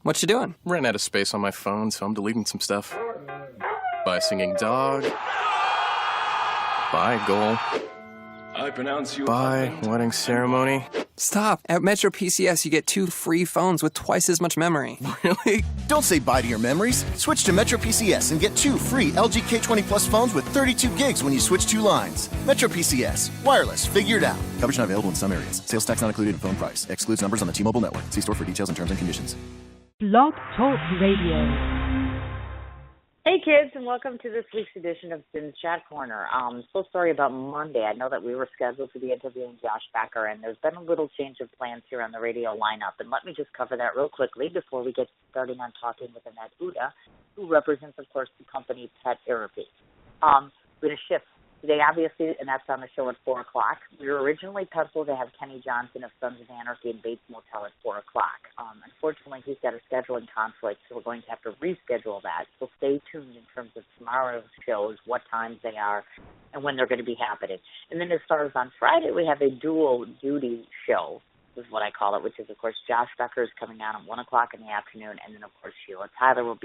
What you doing? Ran out of space on my phone, so I'm deleting some stuff. Bye, singing dog. Bye, goal. I pronounce you. Bye, wedding ceremony. Stop. At Metro PCS, you get 2 free phones with twice as much memory. Really? Don't say bye to your memories. Switch to Metro PCS and get 2 free LG K20 Plus phones with 32 gigs when you switch 2 lines. Metro PCS. Wireless. Figured out. Coverage not available in some areas. Sales tax not included in phone price. Excludes numbers on the T-Mobile network. See store for details and terms and conditions. Blog Talk Radio. Hey kids, and welcome to this week's edition of Sim's Chat Corner. So sorry about Monday. I know that we were scheduled to be interviewing Josh Becker, and there's been a little change of plans here on the radio lineup. And let me just cover that real quickly before we get started on talking with Annette Uda, who represents, of course, the company PetAirpy. We're going to shift today, obviously, and that's on the show at 4 o'clock. We were originally penciled to have Kenny Johnson of Sons of Anarchy and Bates Motel at 4 o'clock. Unfortunately, he's got a scheduling conflict, so we're going to have to reschedule that. So stay tuned in terms of tomorrow's shows, what times they are, and when they're going to be happening. And then as far as on Friday, we have a dual duty show, is what I call it, which is, of course, Josh Becker is coming on at 1 o'clock in the afternoon, and then, of course, Sheila Taylor will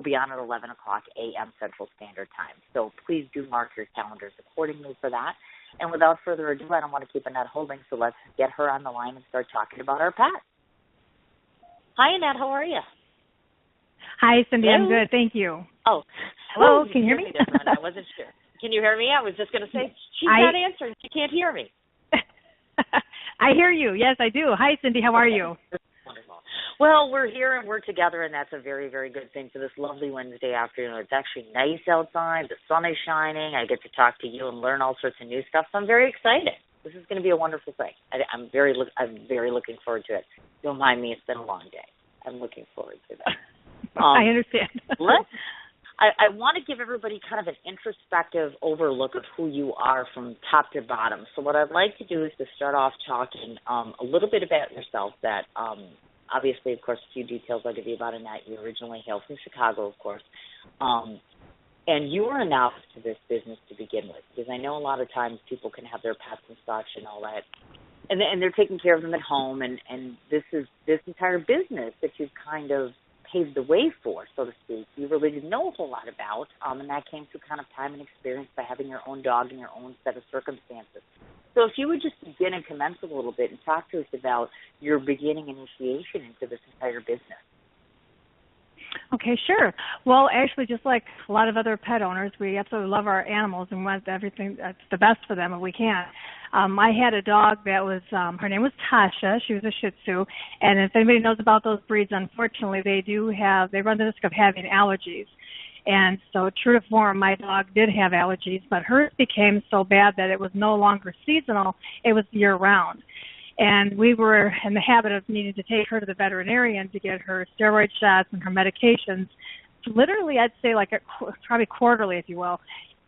be on at 11 o'clock a.m. Central Standard Time. So please do mark your calendars accordingly for that. And without further ado, I don't want to keep Annette holding, so let's get her on the line and start talking about our pet. Hi, Annette. How are you? Hi, Cindy. Hello? I'm good. Thank you. Oh. Hello. Can you hear me? I wasn't sure. Can you hear me? I was just going to say, she's not answering. She can't hear me. I hear you. Yes, I do. Hi, Cindy. How are you? Wonderful. Well, we're here and we're together, and that's a very, very good thing for this lovely Wednesday afternoon. It's actually nice outside. The sun is shining. I get to talk to you and learn all sorts of new stuff, so I'm very excited. This is going to be a wonderful thing. I'm very looking forward to it. Don't mind me. It's been a long day. I'm looking forward to that. I understand. I want to give everybody kind of an introspective overlook of who you are from top to bottom. So what I'd like to do is to start off talking a little bit about yourself. That obviously, of course, a few details I'll give you about Annette. You originally hail from Chicago, of course. And you were a novice to this business to begin with, because I know a lot of times people can have their pets and such and all that, and they're taking care of them at home. And this entire business that you've kind of paved the way for, so to speak, you really didn't know a whole lot about, and that came through kind of time and experience by having your own dog and your own set of circumstances. So if you would just begin and commence a little bit and talk to us about your beginning initiation into this entire business. Okay, sure. Well, actually, just like a lot of other pet owners, we absolutely love our animals and want everything that's the best for them if we can. I had a dog that was, her name was Tasha. She was a Shih Tzu. And if anybody knows about those breeds, unfortunately, they run the risk of having allergies. And so true to form, my dog did have allergies, but hers became so bad that it was no longer seasonal. It was year-round. And we were in the habit of needing to take her to the veterinarian to get her steroid shots and her medications. Literally, I'd say probably quarterly, if you will.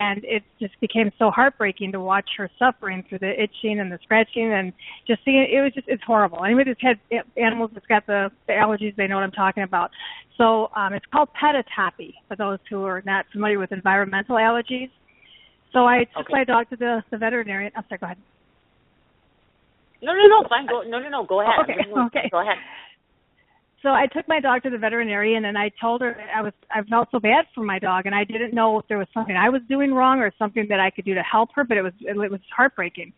And it just became so heartbreaking to watch her suffering through the itching and the scratching and just seeing it. It's horrible. Anybody that's had animals that's got the allergies, they know what I'm talking about. So it's called PetAirpy for those who are not familiar with environmental allergies. So I took my dog to the veterinarian. I'm sorry, go ahead. No, fine. Go ahead. Okay. Go ahead. So I took my dog to the veterinarian, and I told her I felt so bad for my dog, and I didn't know if there was something I was doing wrong or something that I could do to help her, but it was heartbreaking.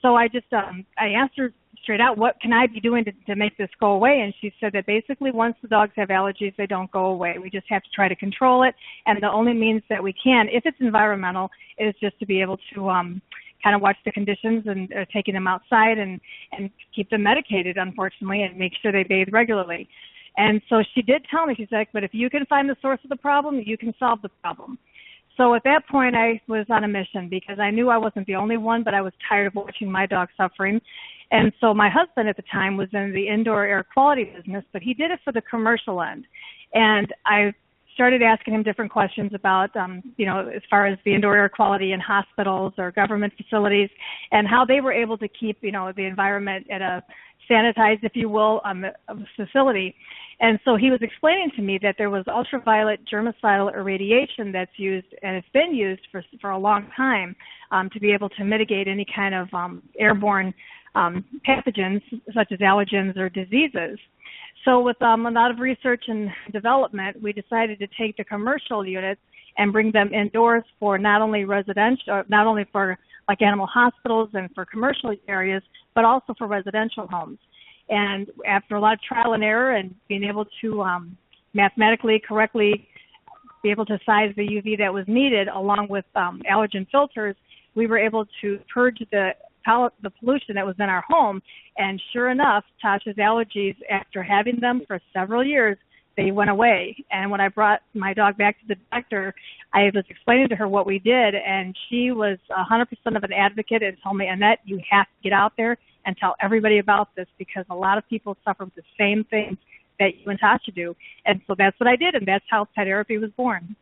So I just I asked her straight out, what can I be doing to make this go away? And she said that basically once the dogs have allergies, they don't go away. We just have to try to control it, and the only means that we can, if it's environmental, is just to be able to kind of watch the conditions and taking them outside and keep them medicated, unfortunately, and make sure they bathe regularly. And so she did tell me, she's like, but if you can find the source of the problem, you can solve the problem. So at that point, I was on a mission because I knew I wasn't the only one, but I was tired of watching my dog suffering. And so my husband at the time was in the indoor air quality business, but he did it for the commercial end. And I started asking him different questions about, as far as the indoor air quality in hospitals or government facilities and how they were able to keep, the environment at a sanitized, if you will, facility. And so he was explaining to me that there was ultraviolet germicidal irradiation that's used, and it's been used for a long time to be able to mitigate any kind of airborne pathogens such as allergens or diseases. So with a lot of research and development, we decided to take the commercial units and bring them indoors for not only residential, not only for like animal hospitals and for commercial areas, but also for residential homes. And after a lot of trial and error and being able to mathematically correctly be able to size the UV that was needed, along with allergen filters, we were able to purge the pollution that was in our home. And sure enough, Tasha's allergies, after having them for several years, they went away. And when I brought my dog back to the doctor, I was explaining to her what we did, and she was 100% of an advocate and told me, Annette, you have to get out there and tell everybody about this, because a lot of people suffer with the same things that you and Tasha do. And so that's what I did, and that's how PetAirpy was born.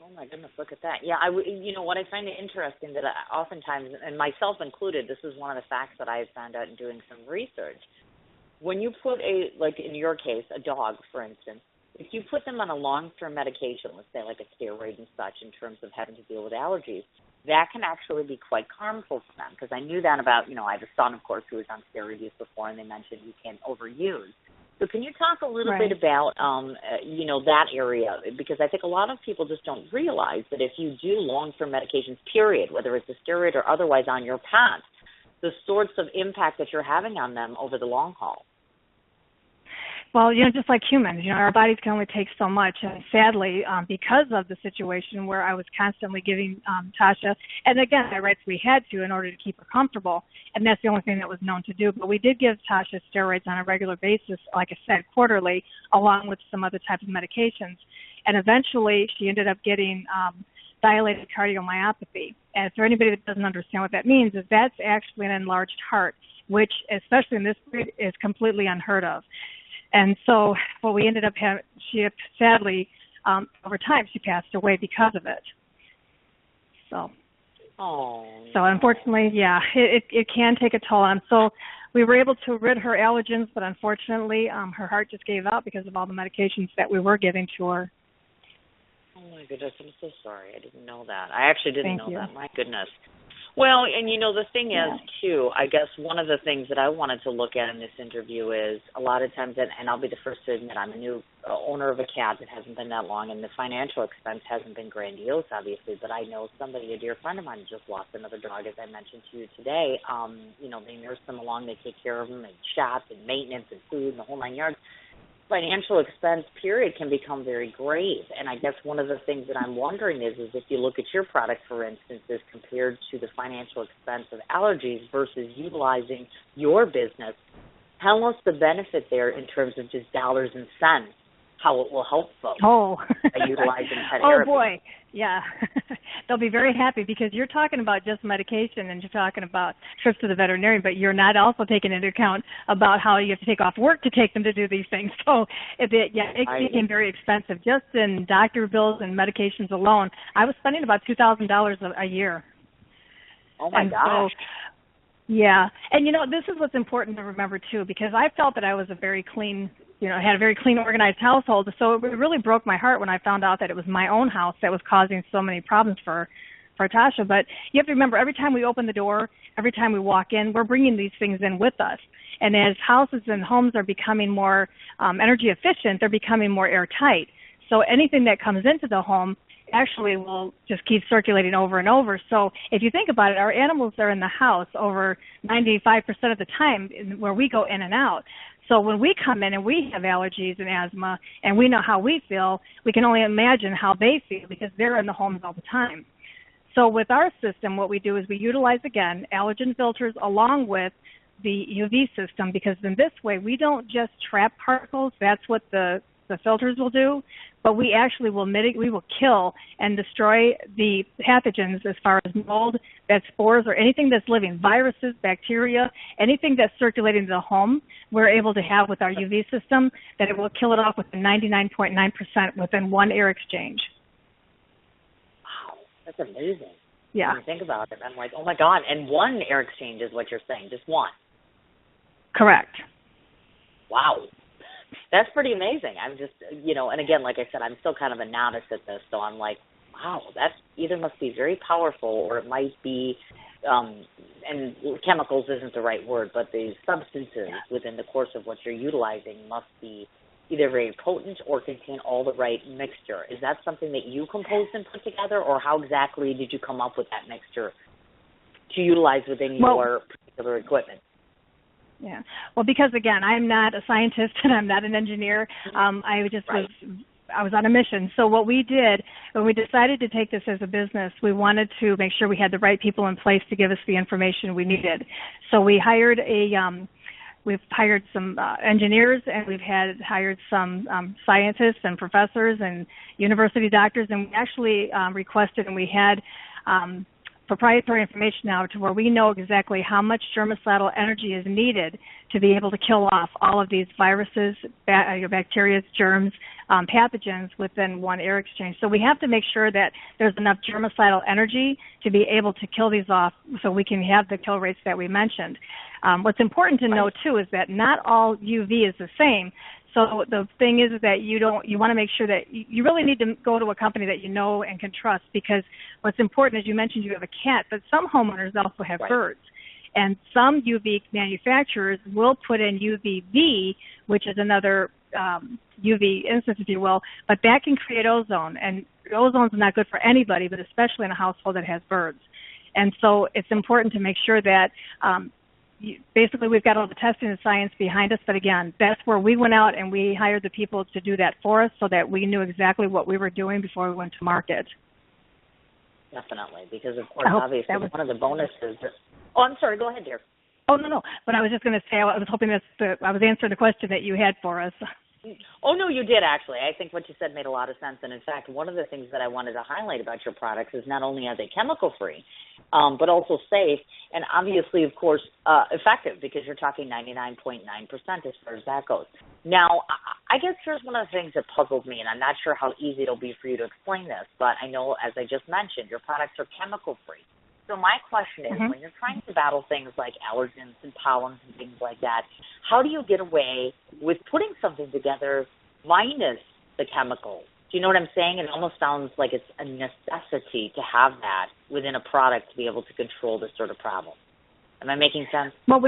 Oh my goodness, look at that. Yeah, what I find interesting that oftentimes, and myself included, this is one of the facts that I found out in doing some research. When you put like in your case, a dog, for instance, if you put them on a long-term medication, let's say like a steroid and such, in terms of having to deal with allergies, that can actually be quite harmful for them. Because I knew that about, I have a son, of course, who was on steroid use before, and they mentioned you can't overuse. So can you talk a little bit about, that area? Because I think a lot of people just don't realize that if you do long-term medications, period, whether it's a steroid or otherwise on your pet, the sorts of impact that you're having on them over the long haul. Well, just like humans, our bodies can only take so much. And sadly, because of the situation where I was constantly giving Tasha, and again, by rights we had to in order to keep her comfortable, and that's the only thing that was known to do. But we did give Tasha steroids on a regular basis, like I said, quarterly, along with some other types of medications. And eventually, she ended up getting dilated cardiomyopathy. And for anybody that doesn't understand what that means, is that's actually an enlarged heart, which, especially in this breed, is completely unheard of. And so what we ended up having, she sadly, over time, she passed away because of it. So unfortunately, yeah, it can take a toll on them. So we were able to rid her allergens, but unfortunately, her heart just gave out because of all the medications that we were giving to her. Oh, my goodness, I'm so sorry. I didn't know that. I actually didn't know that. My goodness. Well, and the thing is, too, I guess one of the things that I wanted to look at in this interview is a lot of times, and I'll be the first to admit, I'm a new owner of a cat that hasn't been that long, and the financial expense hasn't been grandiose, obviously, but I know somebody, a dear friend of mine, just lost another dog, as I mentioned to you today. They nurse them along, they take care of them, and shots and maintenance and food and the whole 9 yards. Financial expense, period, can become very grave. And I guess one of the things that I'm wondering is if you look at your product, for instance, as compared to the financial expense of allergies versus utilizing your business, tell us the benefit there in terms of just dollars and cents, how it will help folks by utilizing PetAirpy. Oh, boy. Yeah. They'll be very happy because you're talking about just medication and you're talking about trips to the veterinarian, but you're not also taking into account about how you have to take off work to take them to do these things. So, it became very expensive. Just in doctor bills and medications alone, I was spending about $2,000 a year. Oh, my gosh. Yeah. And, this is what's important to remember, too, because I felt that I was a very clean had a very clean, organized household. So it really broke my heart when I found out that it was my own house that was causing so many problems for Tasha. But you have to remember, every time we open the door, every time we walk in, we're bringing these things in with us. And as houses and homes are becoming more energy efficient, they're becoming more airtight. So anything that comes into the home actually will just keep circulating over and over. So if you think about it, our animals are in the house over 95% of the time where we go in and out. So when we come in and we have allergies and asthma and we know how we feel, we can only imagine how they feel because they're in the homes all the time. So with our system, what we do is we utilize, again, allergen filters along with the UV system, because in this way we don't just trap particles. That's what the filters will do, but we actually will we will kill and destroy the pathogens as far as mold, that spores, or anything that's living, viruses, bacteria, anything that's circulating in the home, we're able to have with our UV system, that it will kill it off within 99.9% within one air exchange. Wow, that's amazing. Yeah. When you think about it, I'm like, oh my God, and one air exchange is what you're saying, just one. Correct. Wow. That's pretty amazing. I'm just, and again, like I said, I'm still kind of a novice at this, so I'm like, Wow, that either must be very powerful or it might be, and chemicals isn't the right word, but the substances within the course of what you're utilizing must be either very potent or contain all the right mixture. Is that something that you composed and put together, or how exactly did you come up with that mixture to utilize within your particular equipment? Yeah. Well, because, again, I'm not a scientist and I'm not an engineer. I was on a mission. So what we did, when we decided to take this as a business, we wanted to make sure we had the right people in place to give us the information we needed. So we hired we've hired some engineers, and we've hired some scientists and professors and university doctors, and we actually requested, and we had proprietary information now to where we know exactly how much germicidal energy is needed to be able to kill off all of these viruses, bacteria, germs, pathogens within one air exchange. So we have to make sure that there's enough germicidal energy to be able to kill these off so we can have the kill rates that we mentioned. What's important to know, too, is that not all UV is the same. So the thing is that you want to make sure that you really need to go to a company that you know and can trust, because what's important, as you mentioned, you have a cat, but some homeowners also have birds. And some UV manufacturers will put in UVB, which is another UV instance, if you will, but that can create ozone. And ozone is not good for anybody, but especially in a household that has birds. And so it's important to make sure that basically we've got all the testing and science behind us, but again, that's where we went out and we hired the people to do that for us so that we knew exactly what we were doing before we went to market. Definitely, because of course, obviously, one of the bonuses. Oh, I'm sorry. Go ahead, dear. Oh, no. But I was just going to say, I was hoping I was answering the question that you had for us. Oh, no, you did, actually. I think what you said made a lot of sense. And, in fact, one of the things that I wanted to highlight about your products is not only are they chemical-free, but also safe and obviously, of course, effective, because you're talking 99.9% as far as that goes. Now, I guess here's one of the things that puzzles me, and I'm not sure how easy it'll be for you to explain this, but I know, as I just mentioned, your products are chemical-free. So my question is, when you're trying to battle things like allergens and pollens and things like that, how do you get away with putting something together minus the chemicals? Do you know what I'm saying? It almost sounds like it's a necessity to have that within a product to be able to control this sort of problem. Am I making sense? Well,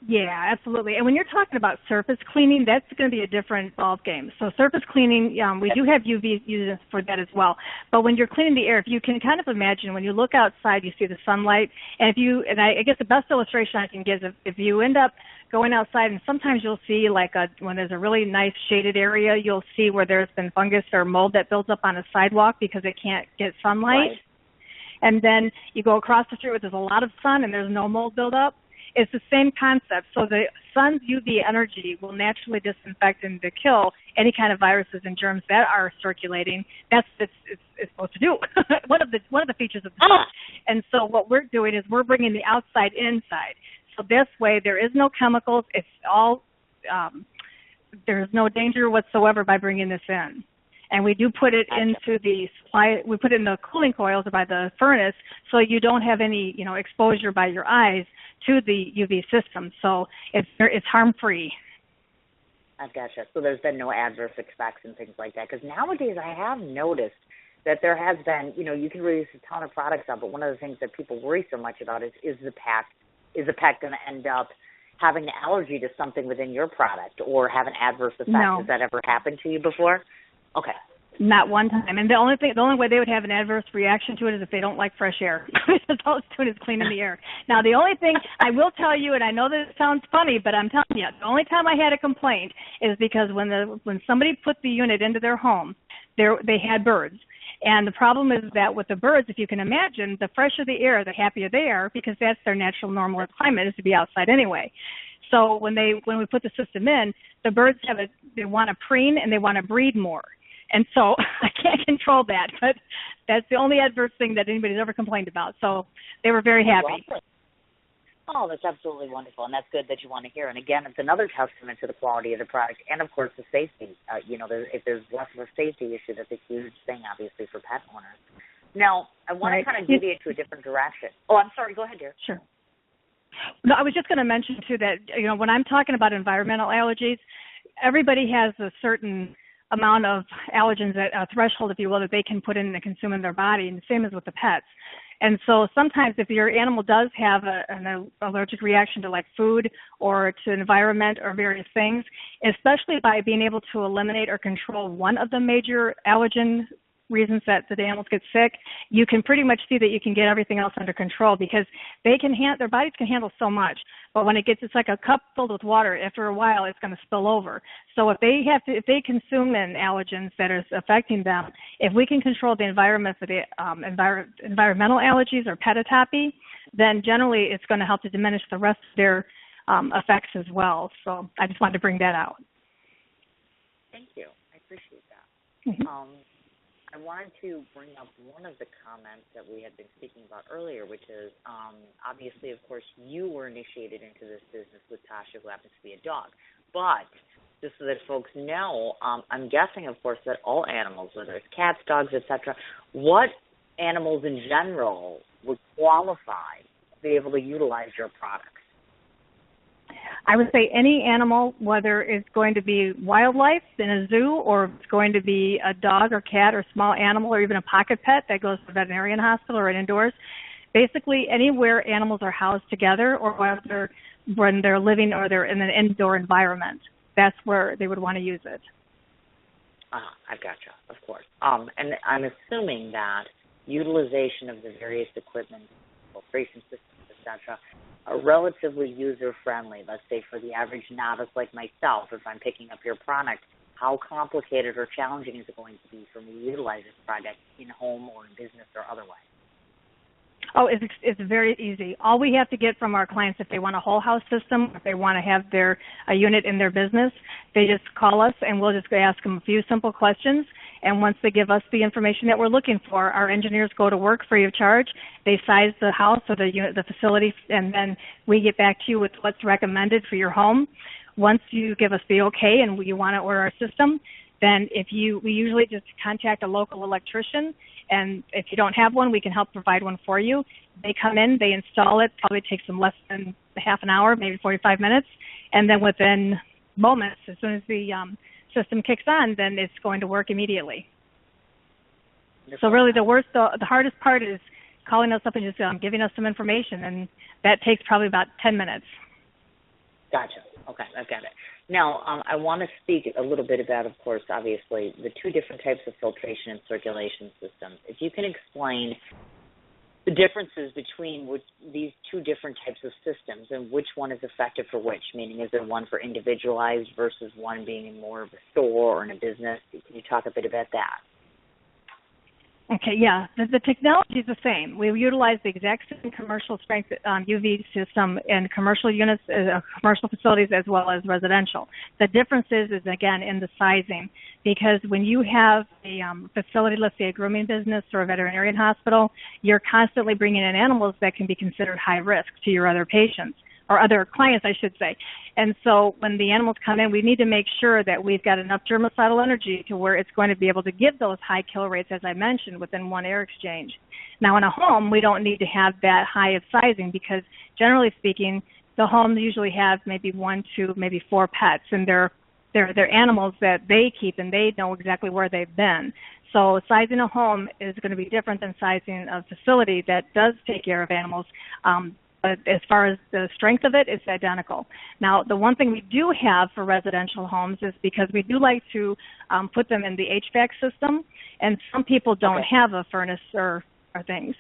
yeah, absolutely. And when you're talking about surface cleaning, that's going to be a different ballgame. So surface cleaning, we do have UV uses for that as well. But when you're cleaning the air, if you can kind of imagine, when you look outside, you see the sunlight. And I guess the best illustration I can give is if you end up going outside, and sometimes you'll see when there's a really nice shaded area, you'll see where there's been fungus or mold that builds up on a sidewalk because it can't get sunlight. Right. And then you go across the street where there's a lot of sun and there's no mold buildup. It's the same concept. So the sun's UV energy will naturally disinfect and to kill any kind of viruses and germs that are circulating. That's what it's supposed to do. one of the features of the sun. And so what we're doing is we're bringing the outside inside. So this way there is no chemicals. It's all there's no danger whatsoever by bringing this in. And we do put it into the supply. We put it in the cooling coils or by the furnace, so you don't have any, exposure by your eyes to the UV system. So it's harm-free. I gotcha. So there's been no adverse effects and things like that. Because nowadays I have noticed that there has been, you can release a ton of products out, but one of the things that people worry so much about is the pet going to end up having an allergy to something within your product or have an adverse effect? No. Has that ever happened to you before? Okay. Not one time. And the only way they would have an adverse reaction to it is if they don't like fresh air. Because all it's doing is cleaning the air. Now, the only thing I will tell you, and I know that it sounds funny, but I'm telling you, the only time I had a complaint is because when somebody put the unit into their home, they had birds. And the problem is that with the birds, if you can imagine, the fresher the air, the happier they are, because that's their natural normal climate, is to be outside anyway. So when we put the system in, the birds they want to preen and they want to breed more. And so I can't control that, but that's the only adverse thing that anybody's ever complained about. So they were very happy. Oh, that's absolutely wonderful, and that's good that you want to hear. And again, it's another testament to the quality of the product and, of course, the safety. If there's less of a safety issue, that's a huge thing, obviously, for pet owners. Now, I want to kind of deviate to a different direction. Oh, I'm sorry. Go ahead, dear. Sure. No, I was just going to mention, too, that, when I'm talking about environmental allergies, everybody has a certain amount of allergens, a threshold, if you will, that they can put in and consume in their body, and the same as with the pets. And so sometimes if your animal does have an allergic reaction to like food or to environment or various things, especially by being able to eliminate or control one of the major allergen reasons that the animals get sick, you can pretty much see that you can get everything else under control, because their bodies can handle so much. But when it's like a cup filled with water, after a while it's going to spill over. So if they consume an allergens that is affecting them, if we can control the environment for the environmental allergies or PetAirpy, then generally it's going to help to diminish the rest of their effects as well. So I just wanted to bring that out. Thank you. I appreciate that. Mm-hmm. I wanted to bring up one of the comments that we had been speaking about earlier, which is obviously, of course, you were initiated into this business with Tasha, who happens to be a dog. But just so that folks know, I'm guessing, of course, that all animals, whether it's cats, dogs, etc., what animals in general would qualify to be able to utilize your products? I would say any animal, whether it's going to be wildlife in a zoo or it's going to be a dog or cat or small animal or even a pocket pet that goes to a veterinarian hospital or indoors, basically anywhere animals are housed together or when they're living or they're in an indoor environment, that's where they would want to use it. I gotcha, of course. And I'm assuming that utilization of the various equipment, filtration systems, etc., are relatively user-friendly. Let's say for the average novice like myself, if I'm picking up your product, how complicated or challenging is it going to be for me to utilize this product in home or in business or otherwise? Oh, it's very easy. All we have to get from our clients, if they want a whole house system, if they want to have a unit in their business, they just call us and we'll just ask them a few simple questions. And once they give us the information that we're looking for, our engineers go to work free of charge. They size the house or the unit, the facility, and then we get back to you with what's recommended for your home. Once you give us the okay and you want to order our system, then we usually just contact a local electrician, and if you don't have one, we can help provide one for you. They come in, they install it, probably takes them less than half an hour, maybe 45 minutes, and then within moments, as soon as the system kicks on, then it's going to work immediately. So really the hardest part is calling us up and just giving us some information, and that takes probably about 10 minutes. Gotcha. Okay, I've got it. Now, I want to speak a little bit about, of course, obviously, the two different types of filtration and circulation systems. If you can explain the differences between these two different types of systems and which one is effective for which, meaning is there one for individualized versus one being in more of a store or in a business? Can you talk a bit about that? Okay, yeah. The technology is the same. We utilize the exact same commercial strength UV system in commercial units, commercial facilities, as well as residential. The difference is again, in the sizing, because when you have a facility, let's say a grooming business or a veterinarian hospital, you're constantly bringing in animals that can be considered high risk to your other patients, or other clients, I should say. And so when the animals come in, we need to make sure that we've got enough germicidal energy to where it's going to be able to give those high kill rates, as I mentioned, within one air exchange. Now, in a home, we don't need to have that high of sizing because, generally speaking, the homes usually have maybe 1, 2, maybe 4 pets, and they're animals that they keep, and they know exactly where they've been. So sizing a home is going to be different than sizing a facility that does take care of animals. But as far as the strength of it, it's identical. Now, the one thing we do have for residential homes is because we do like to put them in the HVAC system, and some people don't have a furnace or things.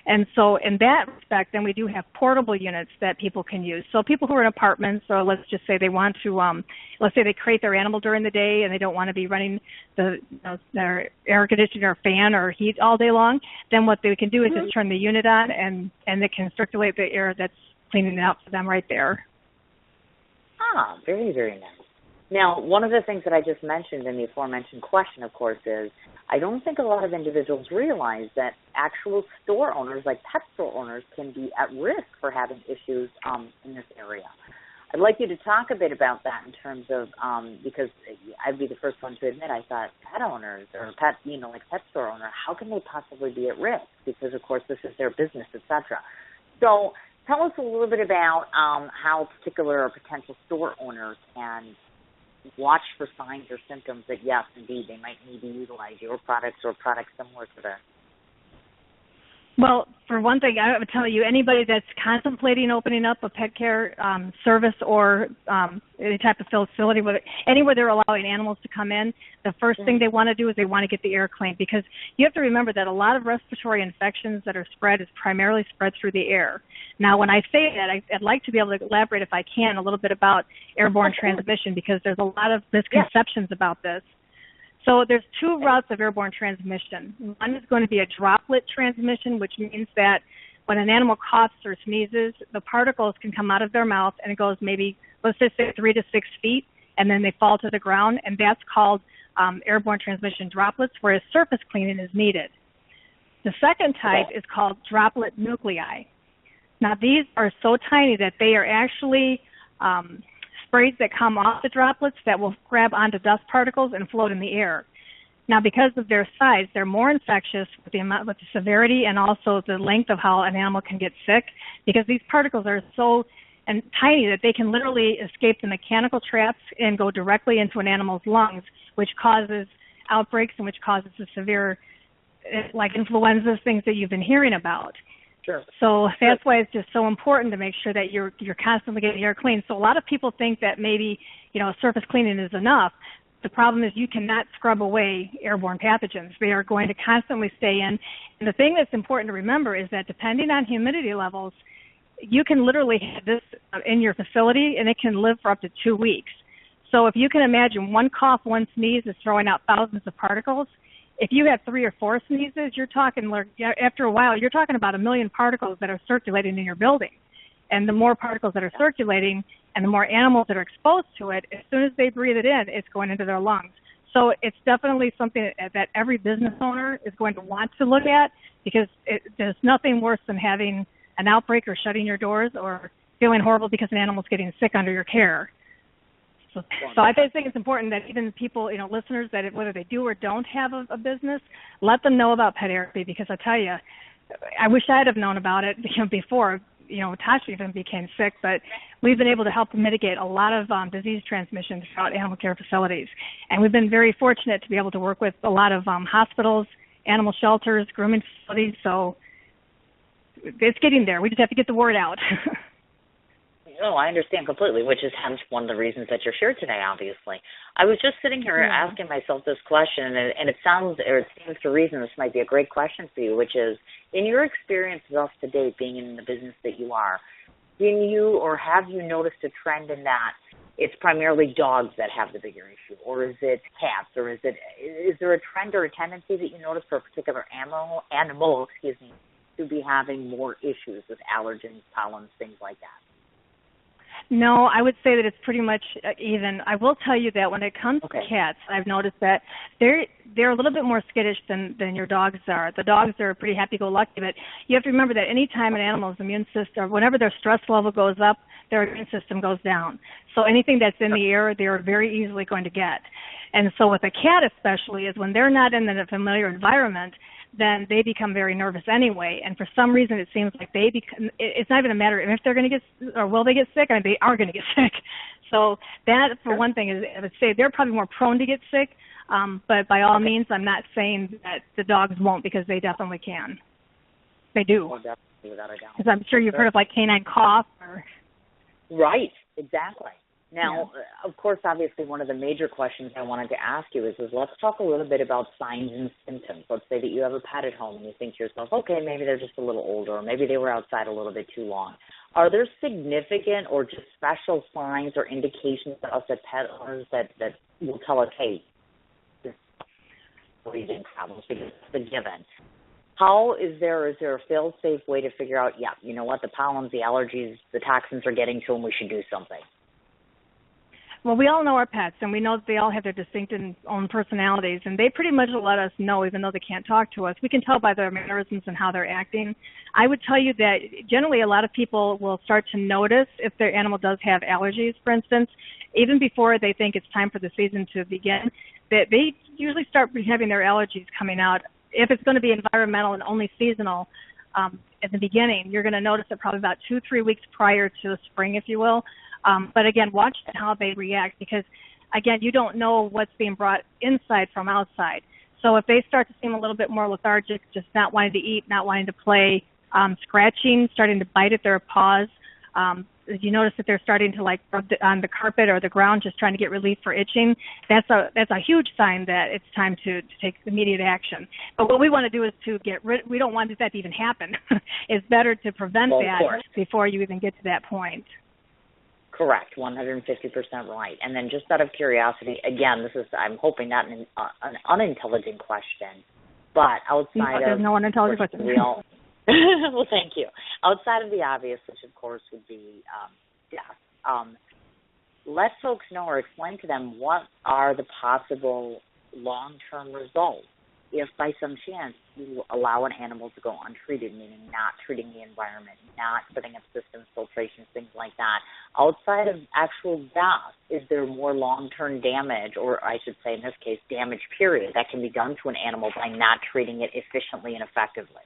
And so in that respect, then we do have portable units that people can use. So people who are in apartments, or let's just say they want to, let's say they crate their animal during the day and they don't want to be running their air conditioner or fan or heat all day long, then what they can do is just turn the unit on and it can circulate the air that's cleaning it out for them right there. Ah, very, very nice. Now, one of the things that I just mentioned in the aforementioned question, of course, is I don't think a lot of individuals realize that actual store owners, like pet store owners, can be at risk for having issues in this area. I'd like you to talk a bit about that in terms of, because I'd be the first one to admit, I thought pet owners or pet store owner, how can they possibly be at risk? Because, of course, this is their business, etc. So tell us a little bit about how particular or potential store owners can watch for signs or symptoms that, yes, indeed, they might need to utilize your products or products similar to theirs? Well, for one thing, I would tell you, anybody that's contemplating opening up a pet care service or any type of facility, anywhere they're allowing animals to come in, the first thing they want to do is they want to get the air clean, because you have to remember that a lot of respiratory infections that are spread is primarily spread through the air. Now, when I say that, I'd like to be able to elaborate, if I can, a little bit about airborne transmission, because there's a lot of misconceptions about this. So there's two routes of airborne transmission. One is going to be a droplet transmission, which means that when an animal coughs or sneezes, the particles can come out of their mouth, and it goes maybe, let's just say 3 to 6 feet, and then they fall to the ground, and that's called airborne transmission droplets, whereas surface cleaning is needed. The second type is called droplet nuclei. Now, these are so tiny that they are actually sprays that come off the droplets that will grab onto dust particles and float in the air. Now, because of their size, they're more infectious with the severity and also the length of how an animal can get sick, because these particles are so tiny that they can literally escape the mechanical traps and go directly into an animal's lungs, which causes outbreaks and which causes the severe, like influenza, things that you've been hearing about. Sure. So that's why it's just so important to make sure that you're constantly getting your air clean. So a lot of people think that maybe, surface cleaning is enough. The problem is you cannot scrub away airborne pathogens. They are going to constantly stay in. And the thing that's important to remember is that depending on humidity levels, you can literally have this in your facility, and it can live for up to 2 weeks. So if you can imagine, one cough, one sneeze is throwing out thousands of particles. If you have 3 or 4 sneezes, you're talking, after a while, you're talking about 1 million particles that are circulating in your building. And the more particles that are circulating and the more animals that are exposed to it, as soon as they breathe it in, it's going into their lungs. So it's definitely something that every business owner is going to want to look at, because there's nothing worse than having an outbreak or shutting your doors or feeling horrible because an animal's getting sick under your care. So I think it's important that even people, listeners, that whether they do or don't have a business, let them know about PetAirpy, because I tell you, I wish I'd have known about it before, Tasha even became sick, but we've been able to help mitigate a lot of disease transmission throughout animal care facilities. And we've been very fortunate to be able to work with a lot of hospitals, animal shelters, grooming facilities, so it's getting there. We just have to get the word out. No, I understand completely, which is hence one of the reasons that you're here today, obviously. I was just sitting here asking myself this question, and it seems to reason this might be a great question for you, which is, in your experience thus to date, being in the business that you are, have you noticed a trend in that it's primarily dogs that have the bigger issue, or is it cats, or is there a trend or a tendency that you notice for a particular animal, to be having more issues with allergens, pollens, things like that? No, I would say that it's pretty much even. I will tell you that when it comes to cats, I've noticed that they're a little bit more skittish than your dogs are. The dogs are pretty happy-go-lucky, but you have to remember that any time an animal's immune system, whenever their stress level goes up, their immune system goes down. So anything that's in the air, they're very easily going to get. And so with a cat especially, is when they're not in a familiar environment, then they become very nervous anyway. And for some reason, it seems like it's not even a matter of if they're going to get, or will they get sick. I mean, they are going to get sick. So that, for one thing, is, I would say they're probably more prone to get sick. But by all means, I'm not saying that the dogs won't, because they definitely can. They do. Well, definitely, without a doubt. Because I'm sure you've heard of, like, canine cough. Right, exactly. Now, of course, obviously, one of the major questions I wanted to ask you is let's talk a little bit about signs and symptoms. Let's say that you have a pet at home and you think to yourself, okay, maybe they're just a little older, or maybe they were outside a little bit too long. Are there significant or just special signs or indications to us as pet owners that will tell us, hey, this is breathing problems, because it's a given? Is there a fail-safe way to figure out, you know what, the pollens, the allergies, the toxins are getting to them, we should do something? Well, we all know our pets, and we know that they all have their distinct and own personalities, and they pretty much let us know, even though they can't talk to us. We can tell by their mannerisms and how they're acting. I would tell you that generally a lot of people will start to notice if their animal does have allergies, for instance, even before they think it's time for the season to begin. They usually start having their allergies coming out. If it's going to be environmental and only seasonal, at the beginning, you're going to notice it probably about 2-3 weeks prior to the spring, if you will. But again, watch how they react, because again, you don't know what's being brought inside from outside. So if they start to seem a little bit more lethargic, just not wanting to eat, not wanting to play, scratching, starting to bite at their paws, you notice that they're starting to like rub on the carpet or the ground, just trying to get relief for itching, that's a huge sign that it's time to take immediate action. But what we want to do is to get rid. We don't want that to even happen. It's better to prevent that before you even get to that point. Correct, 150% right. And then just out of curiosity, again, this is, I'm hoping not an unintelligent question, but outside there's no unintelligent question. Well, thank you. Outside of the obvious, which of course would be death, let folks know or explain to them what are the possible long-term results if by some chance you allow an animal to go untreated, meaning not treating the environment, not putting up systems, filtration, things like that. Outside of actual death, is there more long-term damage, or I should say in this case, damage period, that can be done to an animal by not treating it efficiently and effectively?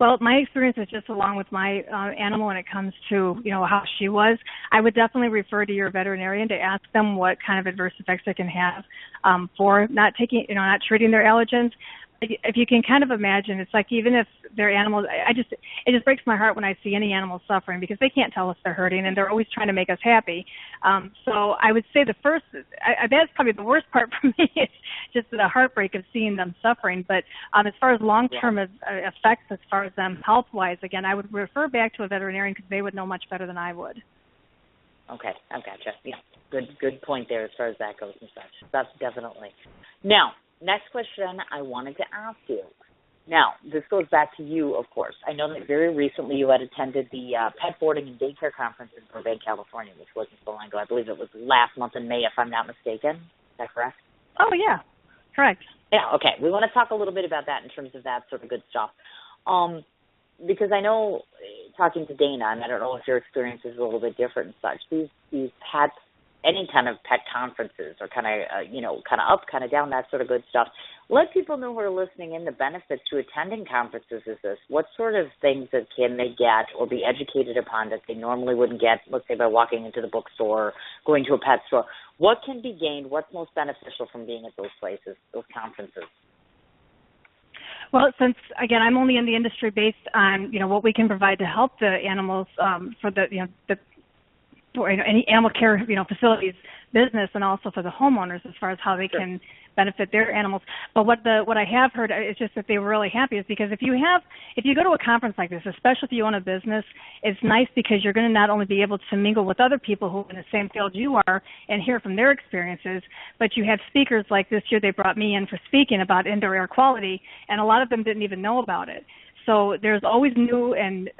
Well, my experience is just along with my animal when it comes to, how she was. I would definitely refer to your veterinarian to ask them what kind of adverse effects they can have for not treating their allergens. If you can kind of imagine, it's like even if their animals, it just breaks my heart when I see any animal suffering because they can't tell us they're hurting and they're always trying to make us happy. So I would say that's probably the worst part for me. It's just the heartbreak of seeing them suffering. But as far as long-term effects, as far as them health-wise, again, I would refer back to a veterinarian because they would know much better than I would. Okay, I gotcha. Yeah, good point there as far as that goes and such. That's definitely. Now, next question I wanted to ask you. Now, this goes back to you, of course. I know that very recently you had attended the Pet Boarding and Daycare Conference in Burbank, California, which wasn't so long ago. I believe it was last month in May, if I'm not mistaken. Is that correct? Oh, yeah. Correct. Yeah, okay. We want to talk a little bit about that in terms of that sort of good stuff. Because I know, talking to Dana, and I don't know if your experience is a little bit different and such, these pets, any kind of pet conferences or kind of up, kind of down, that sort of good stuff. Let people know who are listening in the benefits to attending conferences is this. What sort of things that can they get or be educated upon that they normally wouldn't get, let's say, by walking into the bookstore, going to a pet store? What can be gained? What's most beneficial from being at those places, those conferences? Well, since, again, I'm only in the industry based on, what we can provide to help the animals for any animal care, facilities business, and also for the homeowners as far as how they can benefit their animals. But what I have heard is just that they were really happy is because if you go to a conference like this, especially if you own a business, it's nice because you're going to not only be able to mingle with other people who are in the same field you are and hear from their experiences, but you have speakers like this year they brought me in for speaking about indoor air quality, and a lot of them didn't even know about it. So there's always new and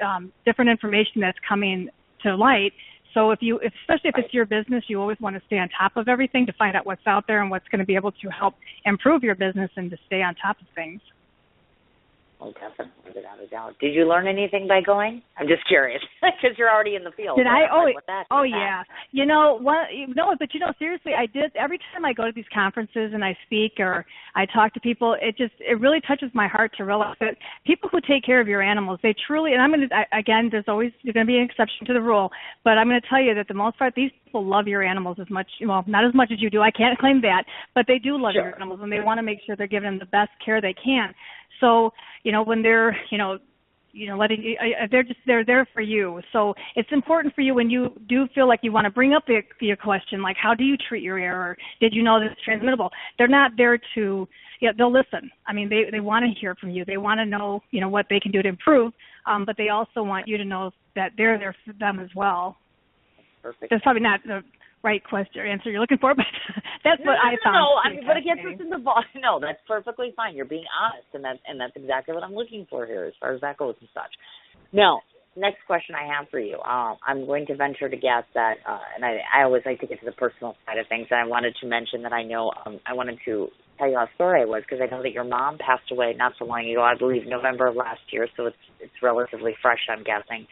different information that's coming to light. So especially if it's your business, you always want to stay on top of everything to find out what's out there and what's going to be able to help improve your business and to stay on top of things. Oh, definitely, without a doubt. Did you learn anything by going? I'm just curious because you're already in the field. Did I? Oh, yeah. But seriously, I did. Every time I go to these conferences and I speak or I talk to people, it really touches my heart to realize that people who take care of your animals, they truly, and there's going to be an exception to the rule, but I'm going to tell you that the most part, these people love your animals as much, not as much as you do. I can't claim that, but they do love your animals and they want to make sure they're giving them the best care they can. So, when they're, they're there for you. So it's important for you when you do feel like you want to bring up your question, like how do you treat your air, or did you know that it's transmittable? They're not there to, they'll listen. I mean, they want to hear from you. They want to know, what they can do to improve, but they also want you to know that they're there for them as well. Perfect. That's probably not the right answer you're looking for, but that's what I found. But it gets us in the ball. No, that's perfectly fine. You're being honest, and that's exactly what I'm looking for here as far as that goes and such. Now, next question I have for you. I'm going to venture to guess that, and I always like to get to the personal side of things, and I wanted to mention that I know I wanted to tell you how sorry I was because I know that your mom passed away not so long ago, I believe November of last year, so it's relatively fresh, I'm guessing.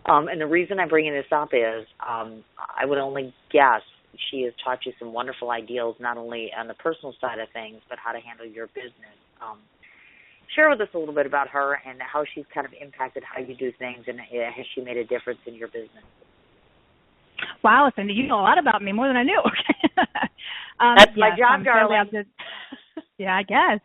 And the reason I'm bringing this up is I would only guess she has taught you some wonderful ideals, not only on the personal side of things, but how to handle your business. Share with us a little bit about her and how she's kind of impacted how you do things, and has she made a difference in your business? Wow, Cindy, you know a lot about me, more than I knew. That's my job, darling. Yeah, I guess.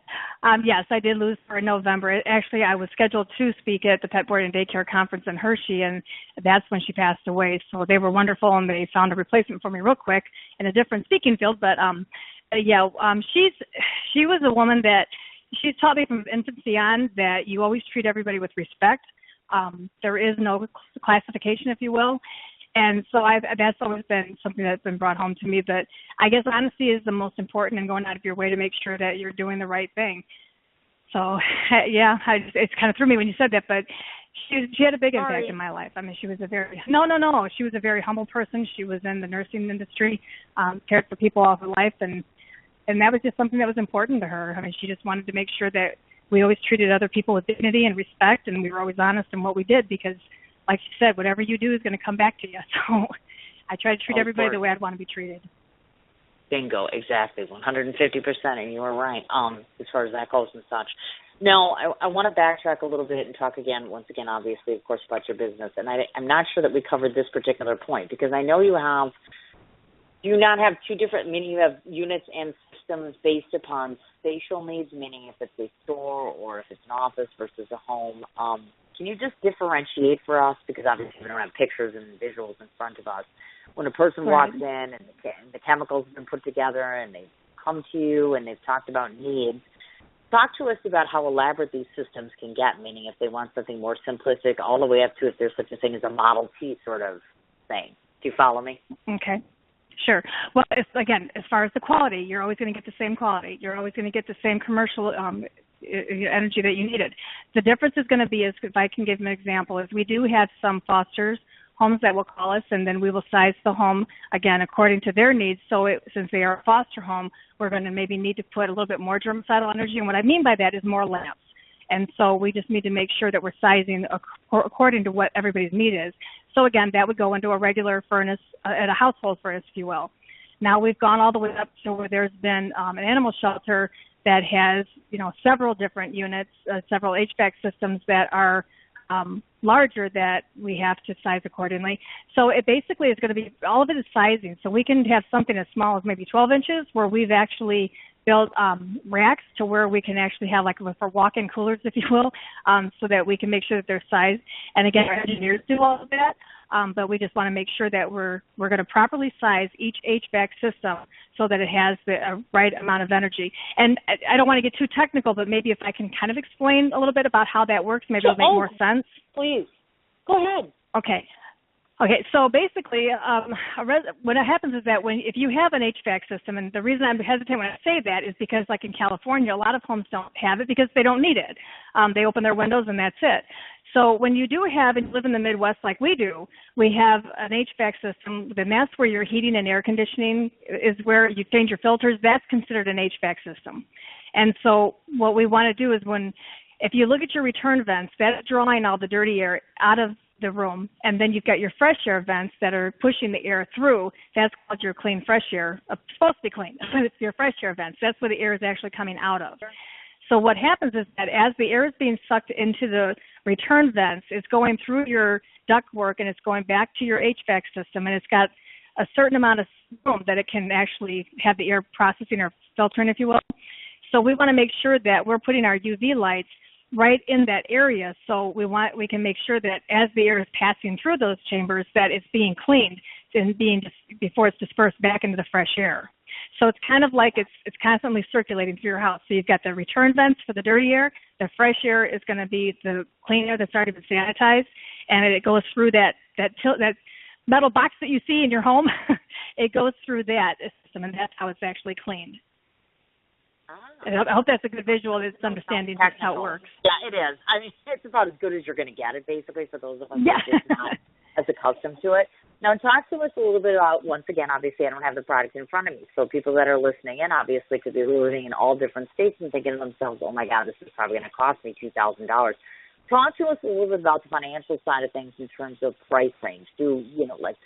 Yes, I did lose her in November. Actually, I was scheduled to speak at the Pet Board and Daycare Conference in Hershey, and that's when she passed away. So they were wonderful, and they found a replacement for me real quick in a different speaking field. But she was a woman that she's taught me from infancy on that you always treat everybody with respect. There is no classification, if you will. And so that's always been something that's been brought home to me. But I guess honesty is the most important, and going out of your way to make sure that you're doing the right thing. So, yeah, it's kind of threw me when you said that, but she had a big impact in my life. I mean, she was she was a very humble person. She was in the nursing industry, cared for people all her life, and that was just something that was important to her. I mean, she just wanted to make sure that we always treated other people with dignity and respect, and we were always honest in what we did because, like she said, whatever you do is going to come back to you. So I try to treat everybody the way I'd want to be treated. Bingo, exactly, 150%, and you were right as far as that goes and such. Now, I want to backtrack a little bit and talk once again, obviously, of course, about your business. And I'm not sure that we covered this particular point because I know you not have two different, meaning you have units and systems based upon spatial needs, meaning if it's a store or if it's an office versus a home. Can you just differentiate for us? Because obviously we don't have pictures and visuals in front of us. When a person walks in and the chemicals have been put together and they've come to you and they've talked about needs, talk to us about how elaborate these systems can get, meaning if they want something more simplistic all the way up to if there's such a thing as a Model T sort of thing. Do you follow me? Okay. Sure. Well, again, as far as the quality, you're always going to get the same quality. You're always going to get the same commercial energy that you needed. The difference is going to be, if I can give an example, is we do have some fosters homes that will call us, and then we will size the home, again, according to their needs. So since they are a foster home, we're going to maybe need to put a little bit more germicidal energy. And what I mean by that is more lamps. And so we just need to make sure that we're sizing according to what everybody's need is. So, again, that would go into a regular furnace, at a household furnace, if you will. Now we've gone all the way up to where there's been an animal shelter that has, several different units, several HVAC systems that are larger that we have to size accordingly. So it basically is going to be, all of it is sizing. So we can have something as small as maybe 12 inches where we've actually built racks to where we can actually have for walk-in coolers, if you will, so that we can make sure that they're sized. And again, our engineers do all of that, but we just want to make sure that we're going to properly size each HVAC system so that it has the right amount of energy. And I don't want to get too technical, but maybe if I can kind of explain a little bit about how that works, maybe it'll make more sense. Please, go ahead. Okay, so basically, what happens is that if you have an HVAC system, and the reason I'm hesitant when I say that is because, like in California, a lot of homes don't have it because they don't need it. They open their windows and that's it. So when you do have, and live in the Midwest like we do, we have an HVAC system, then that's where your heating and air conditioning is where you change your filters. That's considered an HVAC system. And so what we want to do is if you look at your return vents, that's drawing all the dirty air out of the room, and then you've got your fresh air vents that are pushing the air through. That's called your clean fresh air. It's supposed to be clean. It's your fresh air vents. That's where the air is actually coming out of. So what happens is that as the air is being sucked into the return vents, it's going through your ductwork and it's going back to your HVAC system, and it's got a certain amount of room that it can actually have the air processing or filtering, if you will. So we want to make sure that we're putting our UV lights right in that area, so we can make sure that as the air is passing through those chambers, that it's being cleaned and before it's dispersed back into the fresh air. So it's kind of like it's constantly circulating through your house. So you've got the return vents for the dirty air. The fresh air is going to be the clean air that's already been sanitized, and it goes through that metal box that you see in your home. It goes through that system, and that's how it's actually cleaned. And I hope that's a good visual. It's understanding just how it works. Yeah, it is. I mean, it's about as good as you're going to get it, basically, for those of us who are just not as accustomed to it. Now, talk to us a little bit about, once again, obviously, I don't have the product in front of me. So people that are listening in, obviously, could be living in all different states and thinking to themselves, oh, my God, this is probably going to cost me $2,000. Talk to us a little bit about the financial side of things in terms of price range. Like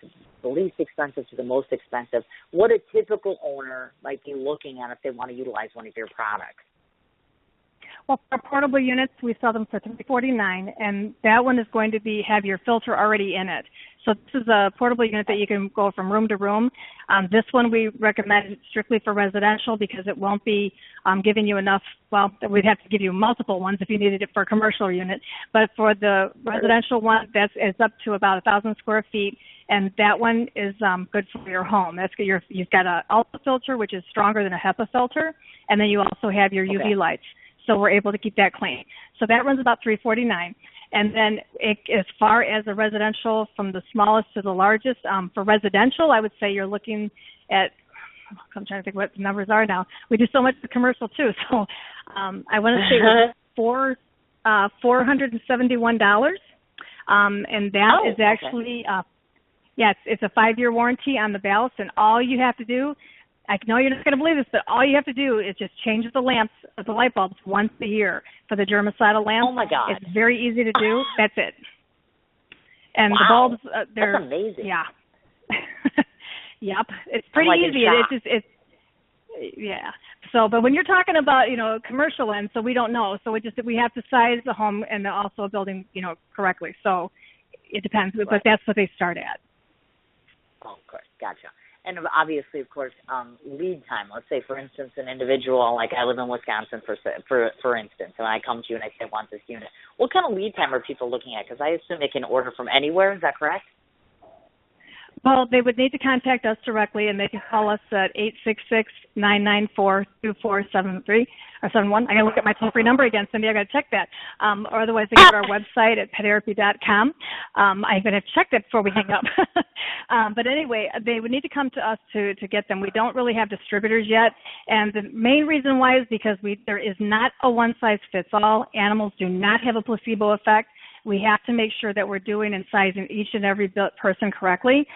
the least expensive to the most expensive. What a typical owner might be looking at if they want to utilize one of your products. Well, for portable units, we sell them for $349, and that one is going to have your filter already in it. So this is a portable unit that you can go from room to room. This one we recommend strictly for residential because it won't be giving you enough. Well, we'd have to give you multiple ones if you needed it for a commercial unit. But for the residential one, it's up to about 1,000 square feet, and that one is good for your home. You've got an Ultra filter, which is stronger than a HEPA filter, and then you also have your UV lights. So we're able to keep that clean. So that runs about $349. And then as far as a residential, from the smallest to the largest, for residential, I would say you're looking at, I'm trying to think what the numbers are now. We do so much for commercial too. So I want to say $471. And that is actually, it's a 5-year warranty on the ballast. And all you have to do, I know you're not going to believe this, but all you have to do is just change the lamps, the light bulbs once a year for the germicidal lamps. Oh my God! It's very easy to do. That's it. And wow. the bulbs, they're that's amazing. Yeah. Yep. It's pretty easy. So, but when you're talking about commercial end, so we don't know. So we have to size the home and also a building correctly. So it depends, but that's what they start at. Oh, of course, gotcha. And obviously, of course, lead time. Let's say, for instance, an individual, like I live in Wisconsin, for instance, and I come to you and I say I want this unit. What kind of lead time are people looking at? Because I assume they can order from anywhere. Is that correct? Well, they would need to contact us directly, and they can call us at 866-994-2473 or 71. I got to look at my toll-free number again, Cindy. I got to check that. Or otherwise, they go to our website at PetAirpy.com. I even have to check that before we hang up. But anyway, they would need to come to us to get them. We don't really have distributors yet, and the main reason why is because there is not a one-size-fits-all. Animals do not have a placebo effect. We have to make sure that we're doing and sizing each and every person correctly.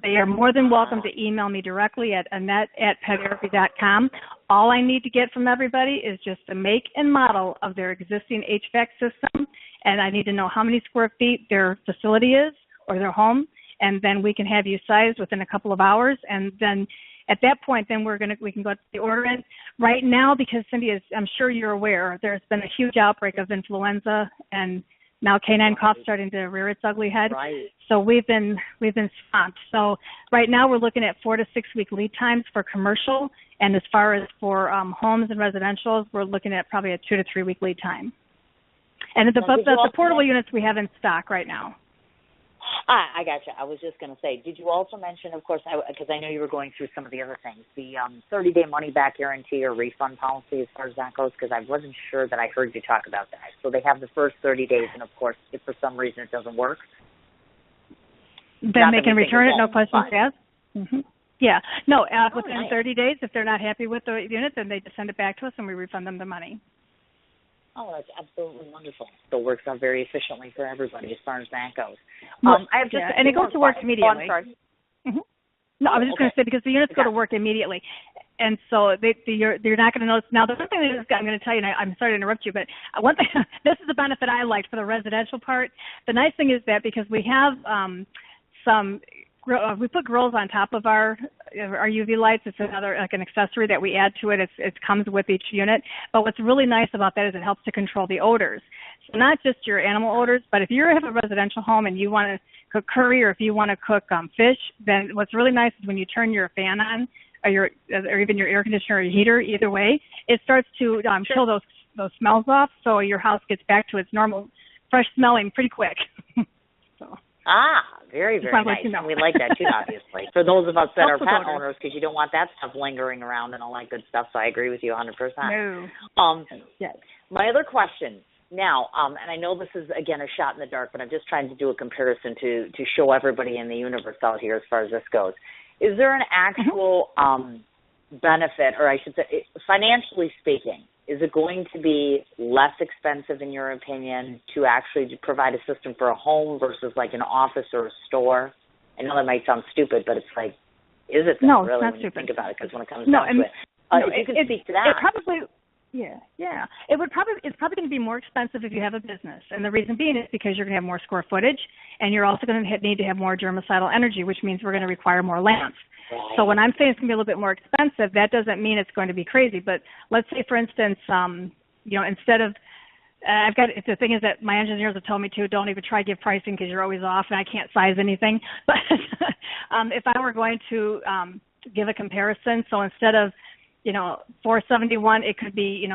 They are more than welcome to email me directly at Annette@PetAirpy.com. All I need to get from everybody is just the make and model of their existing HVAC system, and I need to know how many square feet their facility is or their home, and then we can have you sized within a couple of hours, and then at that point, then we can go to the order end. Right now, because Cindy, I'm sure you're aware, there's been a huge outbreak of influenza, and now canine cough's starting to rear its ugly head. Right. So we've been swamped. So right now we're looking at 4 to 6 week lead times for commercial, and as far as for homes and residentials, we're looking at probably a 2 to 3 week lead time. And the portable units we have in stock right now. I gotcha. I was just going to say, did you also mention, of course, because I know you were going through some of the other things, the 30-day money-back guarantee or refund policy as far as that goes? Because I wasn't sure that I heard you talk about that. So they have the first 30 days, and, of course, if for some reason it doesn't work, then they can return it, no questions asked. Mm-hmm. Yeah. No, within nice. 30 days, if they're not happy with the unit, then they just send it back to us, and we refund them the money. Oh, that's absolutely wonderful. So it works out very efficiently for everybody as far as that goes. I have just and it goes to work immediately. Oh, I'm sorry. Mm-hmm. No, I was just going to say, because the units go to work immediately. And so you're not going to notice. Now, the one thing that I'm going to tell you, and I'm sorry to interrupt you, but one thing, this is the benefit I liked for the residential part. The nice thing is that because we have we put grills on top of our UV lights. It's another, like an accessory that we add to it. It comes with each unit. But what's really nice about that is it helps to control the odors. So not just your animal odors, but if you have a residential home and you want to cook curry or if you want to cook fish, then what's really nice is when you turn your fan on or even your air conditioner or your heater, either way, it starts to kill those smells off. So your house gets back to its normal fresh smelling pretty quick. Very, very nice. And we like that too, obviously. For those of us that are pet owners, because you don't want that stuff lingering around and all that good stuff, so I agree with you 100%. No. Yes. My other question now, and I know this is, again, a shot in the dark, but I'm just trying to do a comparison to show everybody in the universe out here as far as this goes. Is there an actual benefit, or I should say, financially speaking, is it going to be less expensive, in your opinion, to actually provide a system for a home versus like an office or a store? I know that might sound stupid, but it's like, is it? No, really, it's not when stupid. You think about it, because when it comes down to it, if you can speak to that. It probably, yeah. It's probably going to be more expensive if you have a business, and the reason being is because you're going to have more square footage, and you're also going to need to have more germicidal energy, which means we're going to require more lamps. Right. So when I'm saying it's going to be a little bit more expensive, that doesn't mean it's going to be crazy. But let's say, for instance, instead of the thing is that my engineers have told me to don't even try to give pricing because you're always off and I can't size anything. But if I were going to give a comparison, so instead of $471, it could be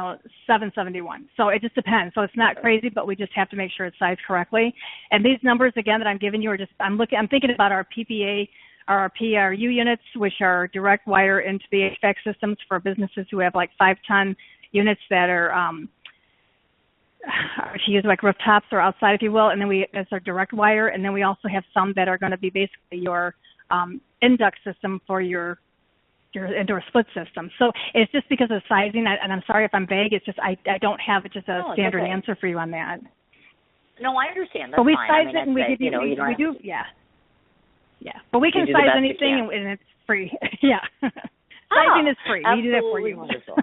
$771. So it just depends. So it's not crazy, but we just have to make sure it's sized correctly. And these numbers again that I'm giving you are just I'm thinking about our PPA, our PRU units, which are direct wire into the HVAC systems for businesses who have like 5-ton units that are to use like rooftops or outside, if you will. And then that's our direct wire. And then we also have some that are going to be basically your induct system for your indoor split system. So it's just because of sizing, and I'm sorry if I'm vague. It's just I don't have just a standard answer for you on that. No, I understand. That's but we fine. size it and we give you, we do, yeah. But we can size anything and it's free. Yeah. Sizing is free. We do that for you. Wonderful.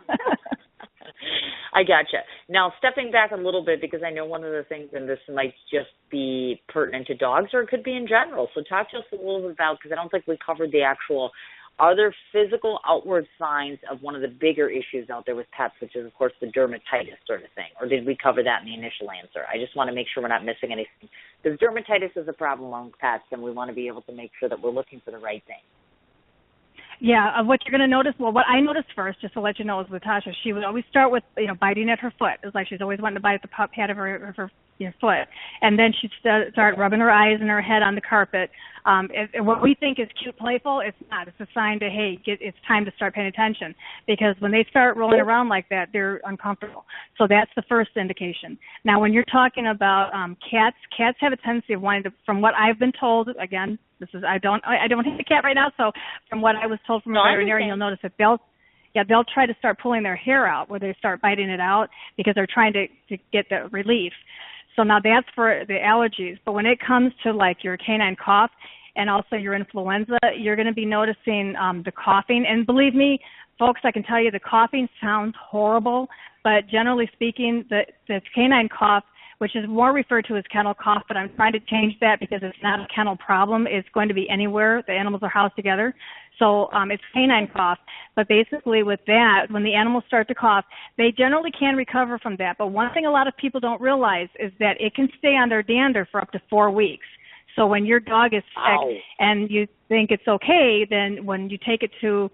I gotcha. Now, stepping back a little bit, because I know one of the things, and this might just be pertinent to dogs, or it could be in general. So talk to us a little bit about, because I don't think we covered the actual, are there physical outward signs of one of the bigger issues out there with pets, which is, of course, the dermatitis sort of thing? Or did we cover that in the initial answer? I just want to make sure we're not missing anything. Because dermatitis is a problem among pets, and we want to be able to make sure that we're looking for the right thing. Yeah, what you're going to notice, well, what I noticed first, just to let you know, is with Tasha, she would always start with, biting at her foot. It was like she's always wanting to bite at the pad of her foot. And then she'd start rubbing her eyes and her head on the carpet. What we think is cute, playful, it's not. It's a sign to, hey, it's time to start paying attention. Because when they start rolling around like that, they're uncomfortable. So that's the first indication. Now, when you're talking about cats have a tendency of wanting to, from what I've been told, again, I don't have a cat right now, so from what I was told from a veterinarian, you'll notice that they'll try to start pulling their hair out, where they start biting it out because they're trying to get the relief. So now that's for the allergies. But when it comes to like your canine cough and also your influenza, you're going to be noticing the coughing. And believe me, folks, I can tell you the coughing sounds horrible, but generally speaking, the canine cough, which is more referred to as kennel cough, but I'm trying to change that because it's not a kennel problem. It's going to be anywhere. The animals are housed together. So it's canine cough. But basically with that, when the animals start to cough, they generally can recover from that. But one thing a lot of people don't realize is that it can stay on their dander for up to 4 weeks. So when your dog is sick and you think it's okay, then when you take it to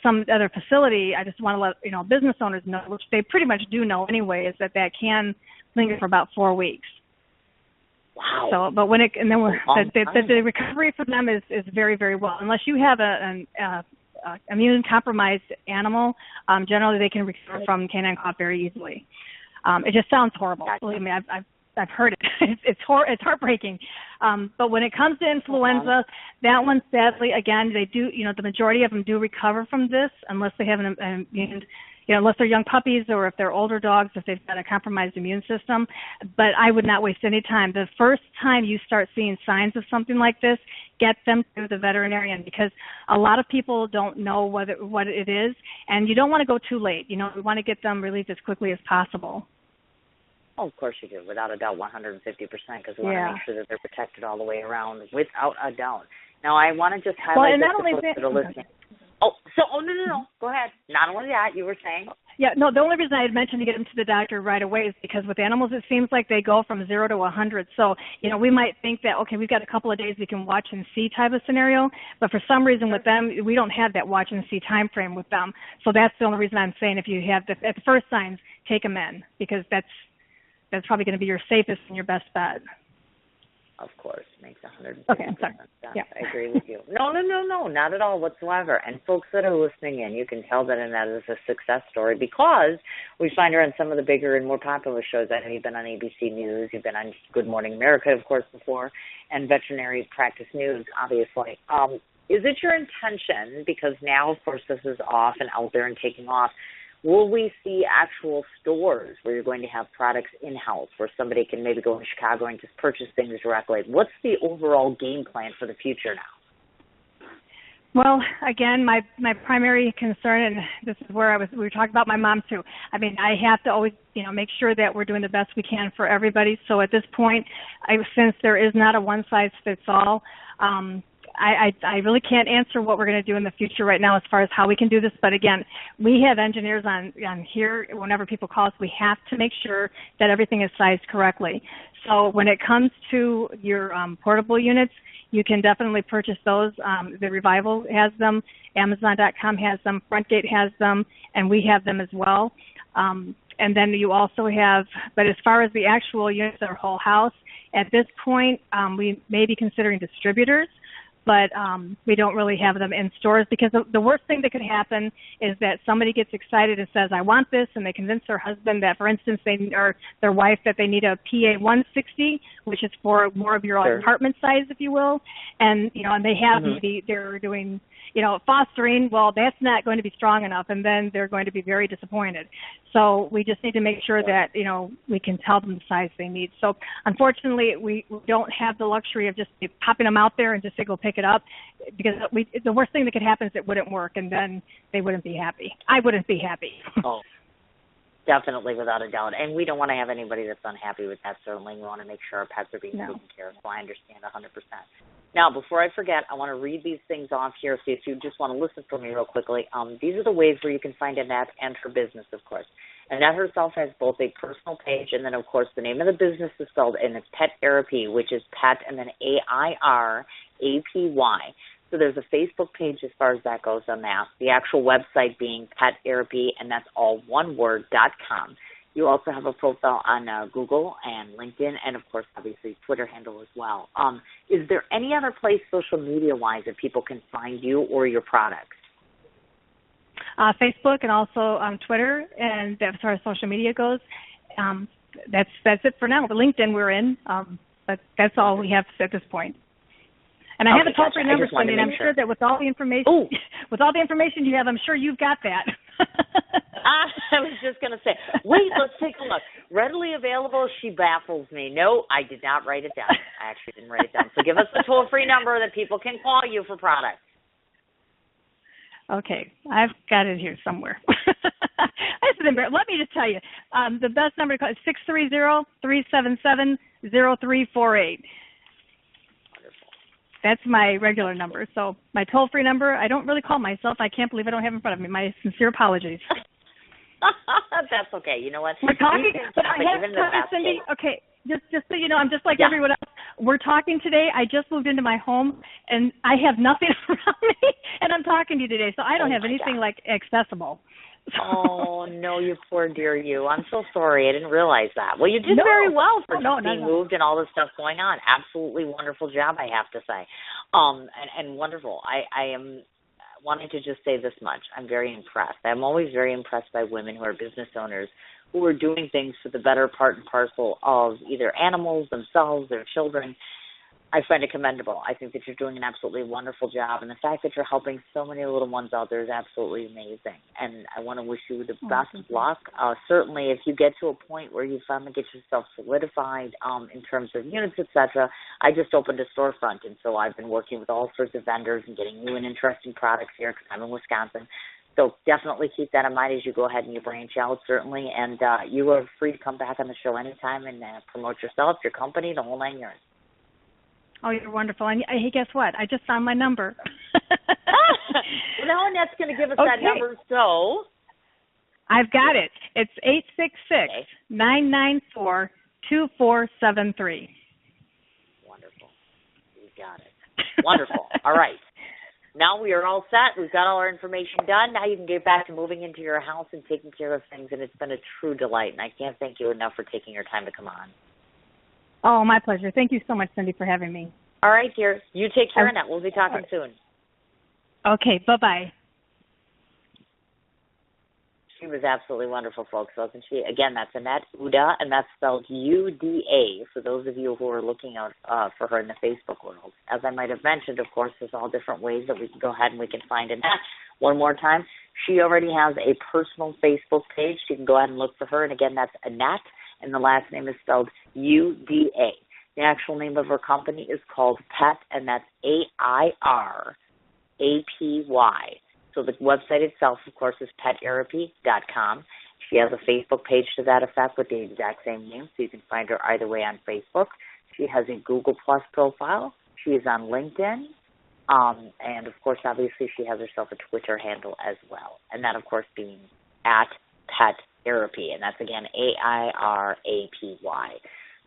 some other facility, I just want to let business owners know, which they pretty much do know anyway, is that can linger for about 4 weeks. Wow. So, but the recovery for them is very, very well. Unless you have an immune compromised animal, generally they can recover from canine cough very easily. It just sounds horrible. Gotcha. Believe me, I've heard it. It's heartbreaking. But when it comes to influenza, that one sadly, again, they do. The majority of them do recover from this, unless they have an immune. Unless they're young puppies or if they're older dogs, if they've got a compromised immune system. But I would not waste any time. The first time you start seeing signs of something like this, get them to the veterinarian, because a lot of people don't know what it is, and you don't want to go too late. We want to get them relieved as quickly as possible. Oh, of course you do, without a doubt, 150%, because we want to make sure that they're protected all the way around, without a doubt. Now, I want to just highlight this to folks that are listening. No. Go ahead. Not only that, you were saying. Yeah, no, the only reason I had mentioned to get them to the doctor right away is because with animals, it seems like they go from 0 to 100. So, we might think that, okay, we've got a couple of days we can watch and see type of scenario, but for some reason with them, we don't have that watch and see time frame with them. So that's the only reason I'm saying if you have at the first signs, take them in, because that's probably going to be your safest and your best bet. Of course, makes 100%. Okay, I'm sorry. Yeah. I agree with you. No, not at all whatsoever. And folks that are listening in, you can tell that is a success story, because we find her on some of the bigger and more popular shows. I know you've been on ABC News, you've been on Good Morning America, of course, before, and Veterinary Practice News, obviously. Is it your intention, because now, of course, this is off and out there and taking off, will we see actual stores where you're going to have products in-house, where somebody can maybe go in Chicago and just purchase things directly? What's the overall game plan for the future now? Well, again, my primary concern, and this is where we were talking about my mom too. I mean, I have to always, make sure that we're doing the best we can for everybody. So at this point, since there is not a one-size-fits-all, I really can't answer what we're going to do in the future right now as far as how we can do this. But again, we have engineers on here. Whenever people call us, we have to make sure that everything is sized correctly. So when it comes to your portable units, you can definitely purchase those. The Revival has them. Amazon.com has them. Frontgate has them. And we have them as well. And then you also have, but as far as the actual units, our whole house, at this point, we may be considering distributors, but we don't really have them in stores because the worst thing that could happen is that somebody gets excited and says, I want this, and they convince their husband that, for instance, or their wife that they need a PA 160, which is for more of your apartment size, if you will, and, and they have maybe they're doing, fostering, well, that's not going to be strong enough, and then they're going to be very disappointed. So we just need to make sure that, we can tell them the size they need. So unfortunately, we don't have the luxury of just popping them out there and just say, go pick it up, because the worst thing that could happen is it wouldn't work, and then they wouldn't be happy. I wouldn't be happy. Oh, definitely, without a doubt. And we don't want to have anybody that's unhappy with that, certainly. We want to make sure our pets are being taken care of, so I understand 100%. Now, before I forget, I want to read these things off here, so if you just want to listen for me real quickly. These are the ways where you can find Annette and her business, of course. Annette herself has both a personal page and then, of course, the name of the business is spelled, and it's PetAirpy, which is pet and then AIRAPY. So there's a Facebook page as far as that goes on that. The actual website being PetAirpy, and that's all one word, .com. You also have a profile on Google and LinkedIn and, of course, obviously Twitter handle as well. Is there any other place social media-wise that people can find you or your products? Facebook and also on Twitter, and as far as social media goes, that's it for now. The LinkedIn we're in, but that's all we have at this point. And I have a toll-free number, Cindy, and I'm sure that with all the information, you have, I'm sure you've got that. I was just going to say, wait, let's take a look. Readily available, she baffles me. No, I did not write it down. I actually didn't write it down. So give us the toll-free number that people can call you for products. Okay, I've got it here somewhere. Let me just tell you, the best number to call is 630-377-0348. That's my regular number. So my toll-free number, I don't really call myself. I can't believe I don't have it in front of me. My sincere apologies. That's okay. You know what? We're talking, but I have to tell you, Cindy, okay, just so you know, I'm just like everyone else. We're talking today. I just moved into my home, and I have nothing around me, and I'm talking to you today, so I don't have anything like accessible. Oh, no, you poor dear you. I'm so sorry. I didn't realize that. Well, you did very well for being moved and all this stuff going on. Absolutely wonderful job, I have to say. And wonderful. I am wanting to just say this much. I'm very impressed. I'm always very impressed by women who are business owners who are doing things for the better part and parcel of either animals, themselves, their children. I find it commendable. I think that you're doing an absolutely wonderful job, and the fact that you're helping so many little ones out there is absolutely amazing. And I want to wish you the best of luck. Certainly, if you get to a point where you finally get yourself solidified in terms of units, etc., I just opened a storefront, and so I've been working with all sorts of vendors and getting new and interesting products here because I'm in Wisconsin. So definitely keep that in mind as you go ahead and you branch out, certainly. And you are free to come back on the show anytime and promote yourself, your company, the whole 9 yards. Oh, you're wonderful. And hey, guess what? I just found my number. Well, now Annette's going to give us that number, so. I've got it. It's 866-994-2473. Wonderful. You got it. Wonderful. All right. Now we are all set. We've got all our information done. Now you can get back to moving into your house and taking care of things, and it's been a true delight, and I can't thank you enough for taking your time to come on. Oh, my pleasure. Thank you so much, Cindy, for having me. All right, dear. You take care, Annette. We'll be talking soon. Okay, bye-bye. She was absolutely wonderful, folks, wasn't she? Again, that's Annette Uda, and that's spelled U-D-A, for those of you who are looking out for her in the Facebook world. As I might have mentioned, of course, there's all different ways that we can go ahead and we can find Annette. One more time, she already has a personal Facebook page. You can go ahead and look for her, and again, that's Annette, and the last name is spelled U-D-A. The actual name of her company is called PET, and that's AIRAPY. So the website itself, of course, is PetAirpy.com. She has a Facebook page to that effect with the exact same name, so you can find her either way on Facebook. She has a Google Plus profile. She is on LinkedIn. And, of course, obviously she has herself a Twitter handle as well. And that, of course, being at PetAirpy. And that's, again, AIRAPY.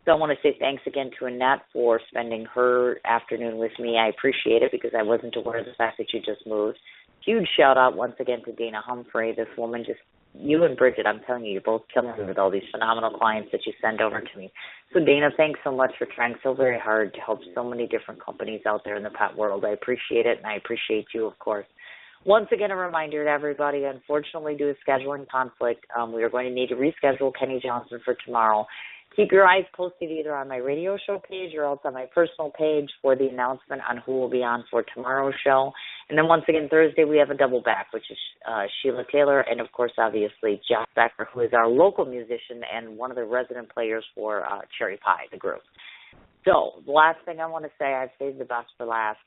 So I want to say thanks again to Annette for spending her afternoon with me. I appreciate it because I wasn't aware of the fact that you just moved. Huge shout-out once again to Dana Humphrey. This woman just, you and Bridget, I'm telling you, you're both killing me with all these phenomenal clients that you send over to me. So, Dana, thanks so much for trying so very hard to help so many different companies out there in the pet world. I appreciate it, and I appreciate you, of course. Once again, a reminder to everybody, unfortunately, due to scheduling conflict, we are going to need to reschedule Kenny Johnson for tomorrow. Keep your eyes posted either on my radio show page or else on my personal page for the announcement on who will be on for tomorrow's show. And then once again, Thursday, we have a double back, which is Sheila Taylor and, of course, obviously, Josh Becker, who is our local musician and one of the resident players for Cherry Pie, the group. So the last thing I want to say, I've saved the best for last.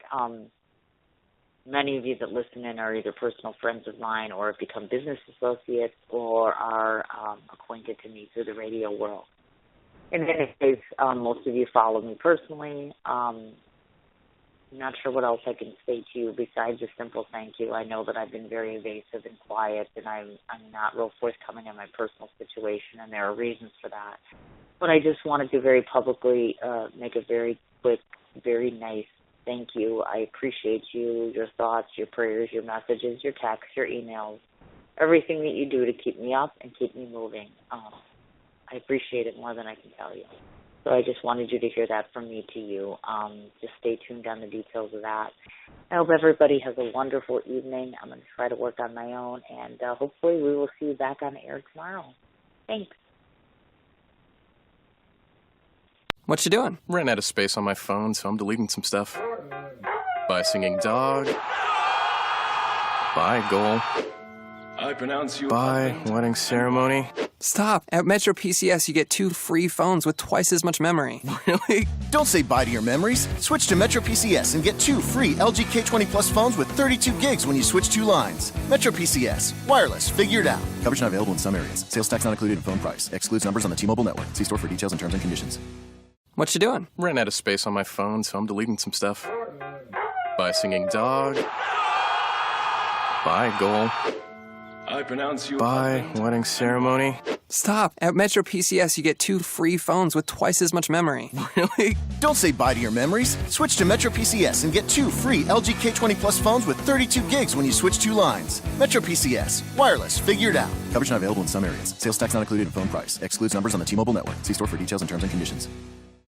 Many of you that listen in are either personal friends of mine or have become business associates or are acquainted to me through the radio world. In any case, most of you follow me personally. I'm not sure what else I can say to you besides a simple thank you. I know that I've been very evasive and quiet, and I'm not real forthcoming in my personal situation, and there are reasons for that. But I just wanted to very publicly make a very quick, very nice thank you. I appreciate you, your thoughts, your prayers, your messages, your texts, your emails, everything that you do to keep me up and keep me moving. I appreciate it more than I can tell you. So I just wanted you to hear that from me to you. Just stay tuned on the details of that. I hope everybody has a wonderful evening. I'm going to try to work on my own, and hopefully we will see you back on air tomorrow. Thanks. What you doing? Ran out of space on my phone, so I'm deleting some stuff. Bye, singing dog. Bye, goal. I pronounce you. Bye, wedding ceremony. Stop. At Metro PCS, you get 2 free phones with twice as much memory. Really? Don't say bye to your memories. Switch to Metro PCS and get 2 free LG K20 Plus phones with 32 gigs when you switch 2 lines. Metro PCS. Wireless. Figured out. Coverage not available in some areas. Sales tax not included in phone price. Excludes numbers on the T-Mobile network. See store for details and terms and conditions. What you doing? Ran out of space on my phone, so I'm deleting some stuff. Bye, singing dog. Bye, goal. I pronounce you. Bye, wedding ceremony. Stop. At Metro PCS, you get 2 free phones with twice as much memory. Really? Don't say bye to your memories. Switch to Metro PCS and get 2 free LG K20 Plus phones with 32 gigs when you switch 2 lines. Metro PCS. Wireless. Figured out. Coverage not available in some areas. Sales tax not included in phone price. Excludes numbers on the T-Mobile network. See store for details and terms and conditions.